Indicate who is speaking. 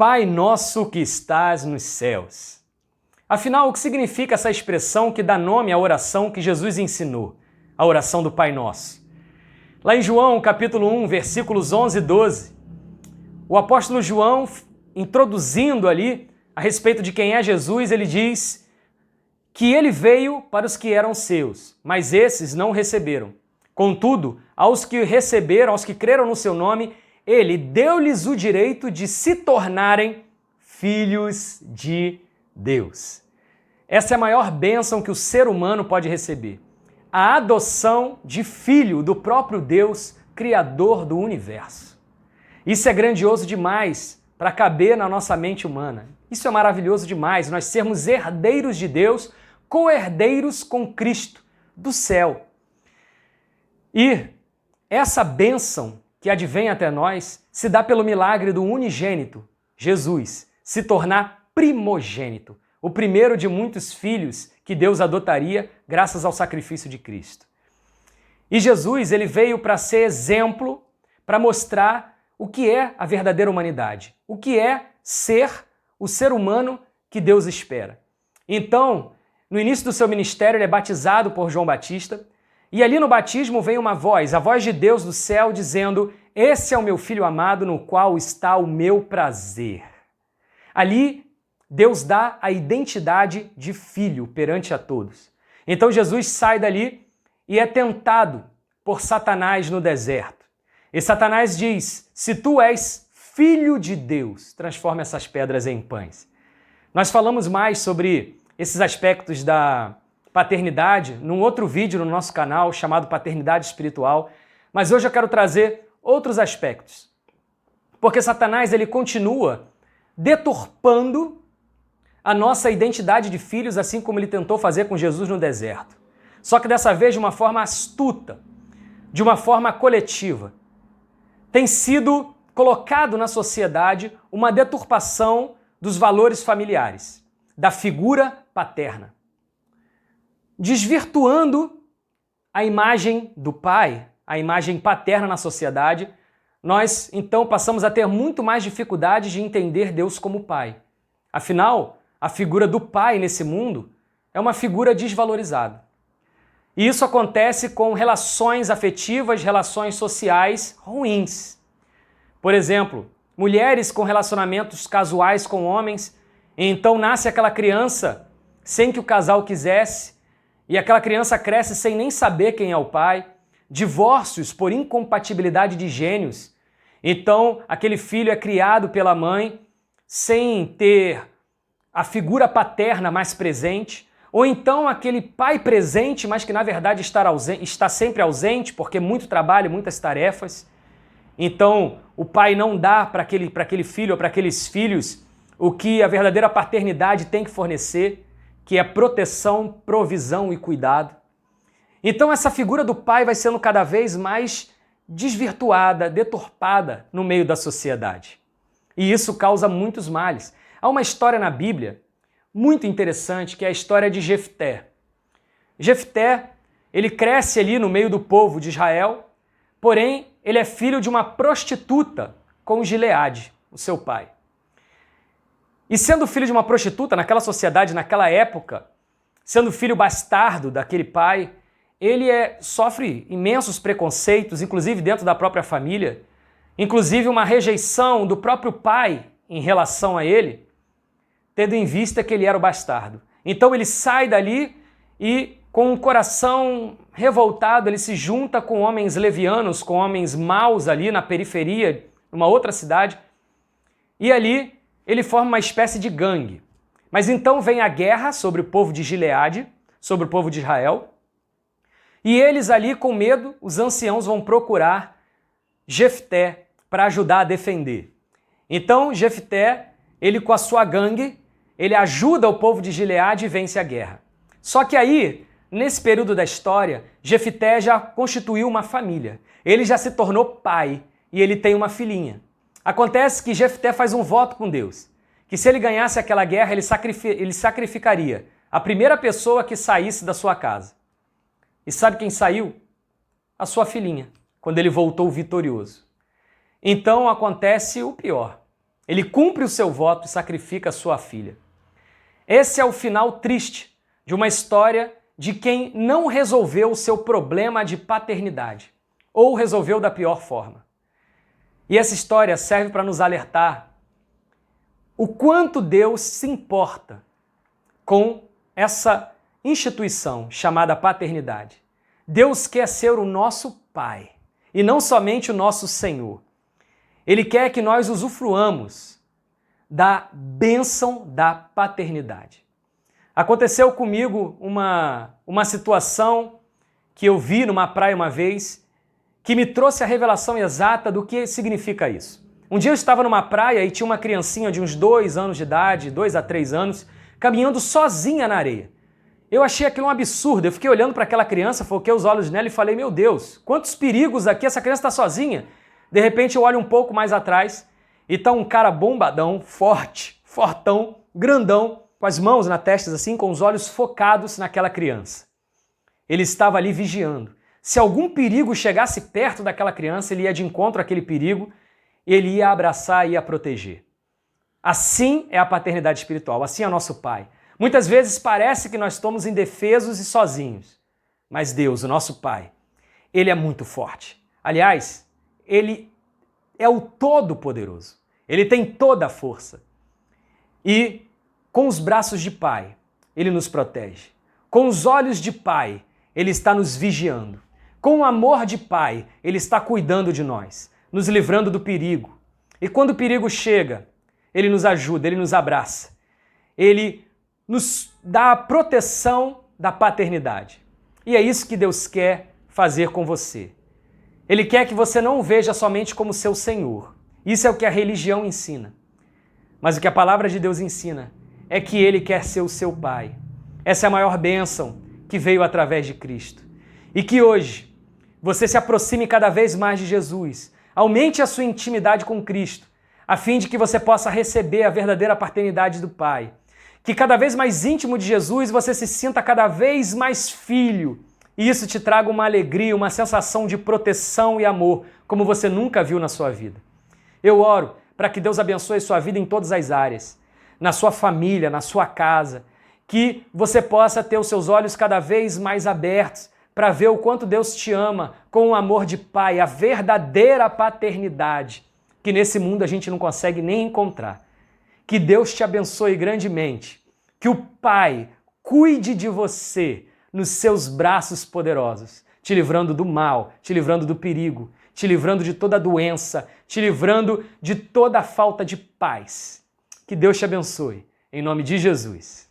Speaker 1: Pai nosso que estás nos céus. Afinal, o que significa essa expressão que dá nome à oração que Jesus ensinou, a oração do Pai Nosso? Lá em João, capítulo 1, versículos 11 e 12, o apóstolo João, introduzindo ali a respeito de quem é Jesus, ele diz que ele veio para os que eram seus, mas esses não receberam. Contudo, aos que receberam, aos que creram no seu nome, ele deu-lhes o direito de se tornarem filhos de Deus. Essa é a maior bênção que o ser humano pode receber. A adoção de filho do próprio Deus, Criador do universo. Isso é grandioso demais para caber na nossa mente humana. Isso é maravilhoso demais, nós sermos herdeiros de Deus, co-herdeiros com Cristo, do céu. E essa bênção que advém até nós se dá pelo milagre do unigênito, Jesus, se tornar primogênito, o primeiro de muitos filhos que Deus adotaria graças ao sacrifício de Cristo. E Jesus, ele veio para ser exemplo, para mostrar o que é a verdadeira humanidade, o que é ser o ser humano que Deus espera. Então, no início do seu ministério, ele é batizado por João Batista, e ali no batismo vem uma voz, a voz de Deus do céu dizendo: "Esse é o meu filho amado no qual está o meu prazer." Ali, Deus dá a identidade de filho perante a todos. Então Jesus sai dali e é tentado por Satanás no deserto. E Satanás diz: "Se tu és filho de Deus, transforma essas pedras em pães." Nós falamos mais sobre esses aspectos da paternidade num outro vídeo no nosso canal chamado Paternidade Espiritual, mas hoje eu quero trazer outros aspectos. Porque Satanás, ele continua deturpando a nossa identidade de filhos, assim como ele tentou fazer com Jesus no deserto. Só que dessa vez de uma forma astuta, de uma forma coletiva. Tem sido colocado na sociedade uma deturpação dos valores familiares, da figura paterna, desvirtuando a imagem do pai, a imagem paterna na sociedade. Nós, então, passamos a ter muito mais dificuldade de entender Deus como pai. Afinal, a figura do pai nesse mundo é uma figura desvalorizada. E isso acontece com relações afetivas, relações sociais ruins. Por exemplo, mulheres com relacionamentos casuais com homens, e então nasce aquela criança sem que o casal quisesse, e aquela criança cresce sem nem saber quem é o pai, divórcios por incompatibilidade de gênios. Então, aquele filho é criado pela mãe sem ter a figura paterna mais presente, ou então aquele pai presente, mas que na verdade está sempre ausente, porque muito trabalho, muitas tarefas. Então, o pai não dá para aquele filho ou para aqueles filhos o que a verdadeira paternidade tem que fornecer, que é proteção, provisão e cuidado. Então essa figura do pai vai sendo cada vez mais desvirtuada, deturpada no meio da sociedade. E isso causa muitos males. Há uma história na Bíblia muito interessante, que é a história de Jefté. Jefté, ele cresce ali no meio do povo de Israel, porém ele é filho de uma prostituta com Gileade, o seu pai. E sendo filho de uma prostituta naquela sociedade, naquela época, sendo filho bastardo daquele pai, ele sofre imensos preconceitos, inclusive dentro da própria família, inclusive uma rejeição do próprio pai em relação a ele, tendo em vista que ele era o bastardo. Então ele sai dali e, com o coração revoltado, ele se junta com homens levianos, com homens maus ali na periferia, numa outra cidade, e ali ele forma uma espécie de gangue. Mas então vem a guerra sobre o povo de Gileade, sobre o povo de Israel, e eles ali, com medo, os anciãos vão procurar Jefté para ajudar a defender. Então Jefté, ele com a sua gangue, ele ajuda o povo de Gileade e vence a guerra. Só que aí, nesse período da história, Jefté já constituiu uma família. Ele já se tornou pai e ele tem uma filhinha. Acontece que Jefté faz um voto com Deus, que se ele ganhasse aquela guerra, ele sacrificaria a primeira pessoa que saísse da sua casa. E sabe quem saiu? A sua filhinha, quando ele voltou vitorioso. Então acontece o pior. Ele cumpre o seu voto e sacrifica a sua filha. Esse é o final triste de uma história de quem não resolveu o seu problema de paternidade, ou resolveu da pior forma. E essa história serve para nos alertar o quanto Deus se importa com essa instituição chamada paternidade. Deus quer ser o nosso Pai e não somente o nosso Senhor. Ele quer que nós usufruamos da bênção da paternidade. Aconteceu comigo uma situação que eu vi numa praia uma vez que me trouxe a revelação exata do que significa isso. Um dia eu estava numa praia e tinha uma criancinha de uns 2 anos de idade, 2 a 3 anos, caminhando sozinha na areia. Eu achei aquilo um absurdo, eu fiquei olhando para aquela criança, foquei os olhos nela e falei, meu Deus, quantos perigos aqui, essa criança está sozinha. De repente eu olho um pouco mais atrás e está um cara bombadão, forte, fortão, grandão, com as mãos na testa assim, com os olhos focados naquela criança. Ele estava ali vigiando. Se algum perigo chegasse perto daquela criança, ele ia de encontro àquele perigo, ele ia abraçar e ia proteger. Assim é a paternidade espiritual, assim é o nosso Pai. Muitas vezes parece que nós estamos indefesos e sozinhos, mas Deus, o nosso Pai, Ele é muito forte. Aliás, Ele é o Todo-Poderoso. Ele tem toda a força. E com os braços de Pai, Ele nos protege. Com os olhos de Pai, Ele está nos vigiando. Com o amor de Pai, Ele está cuidando de nós, nos livrando do perigo. E quando o perigo chega, Ele nos ajuda, Ele nos abraça. Ele nos dá a proteção da paternidade. E é isso que Deus quer fazer com você. Ele quer que você não o veja somente como seu Senhor. Isso é o que a religião ensina. Mas o que a palavra de Deus ensina é que Ele quer ser o seu Pai. Essa é a maior bênção que veio através de Cristo. E que hoje você se aproxime cada vez mais de Jesus. Aumente a sua intimidade com Cristo, a fim de que você possa receber a verdadeira paternidade do Pai. Que cada vez mais íntimo de Jesus você se sinta cada vez mais filho. E isso te traga uma alegria, uma sensação de proteção e amor, como você nunca viu na sua vida. Eu oro para que Deus abençoe sua vida em todas as áreas, na sua família, na sua casa, que você possa ter os seus olhos cada vez mais abertos para ver o quanto Deus te ama com o amor de Pai, a verdadeira paternidade, que nesse mundo a gente não consegue nem encontrar. Que Deus te abençoe grandemente, que o Pai cuide de você nos seus braços poderosos, te livrando do mal, te livrando do perigo, te livrando de toda doença, te livrando de toda falta de paz. Que Deus te abençoe, em nome de Jesus.